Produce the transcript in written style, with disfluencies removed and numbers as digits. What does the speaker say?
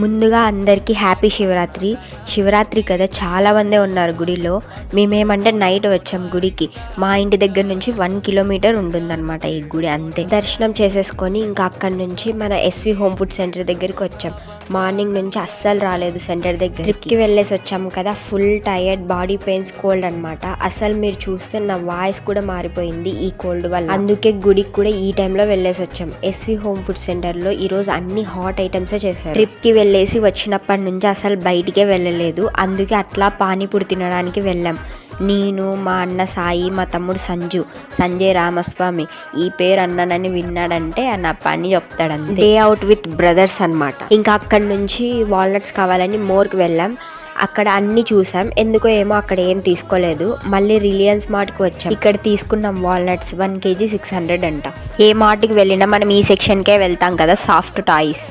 ముందుగా అందరికీ హ్యాపీ శివరాత్రి. శివరాత్రి కదా, చాలామందే ఉన్నారు గుడిలో. మేమేమంటే నైట్ వచ్చాం గుడికి. మా ఇంటి దగ్గర నుంచి 1 కిలోమీటర్ ఉంటుందన్నమాట ఈ గుడి. అంతే దర్శనం చేసేసుకొని ఇంకా అక్కడి నుంచి మన ఎస్వి హోమ్ ఫుడ్ సెంటర్ దగ్గరికి వచ్చాం. మార్నింగ్ నుంచి అస్సలు రాలేదు సెంటర్ దగ్గర. ట్రిప్కి వెళ్ళేసి వచ్చాము కదా, full tired, body pains, cold అనమాట. అసలు మీరు చూస్తే నా వాయిస్ కూడా మారిపోయింది ఈ కోల్డ్ వల్ల. అందుకే గుడికి కూడా ఈ టైంలో వెళ్ళేసి వచ్చాం. ఎస్వి హోమ్ ఫుడ్ సెంటర్లో ఈరోజు అన్ని హాట్ ఐటమ్సే చేశారు. ట్రిప్కి వెళ్ళేసి వచ్చినప్పటి నుంచి అసలు బయటికే వెళ్ళలేదు. అందుకే అట్లా పానీపూరి తినడానికి వెళ్ళాం. నేను, మా అన్న సాయి, మా తమ్ముడు సంజయ్ రామస్వామి. ఈ పేరు అన్నానని విన్నాడంటే నా పని చెప్తాడు. డే అవుట్ విత్ బ్రదర్స్ అనమాట. ఇంకా అక్కడి నుంచి వాల్నట్స్ కావాలని మోర్కి వెళ్ళాం. అక్కడ అన్ని చూసాం. ఎందుకో ఏమో అక్కడ ఏం తీసుకోలేదు. మళ్ళీ రిలయన్స్ మార్ట్కి వచ్చాం. ఇక్కడ తీసుకున్నాం వాల్నట్స్. 1 kg 600 అంట. ఏ మార్ట్కి వెళ్ళినా మనం ఈ సెక్షన్కే వెళ్తాం కదా, సాఫ్ట్ టాయ్స్.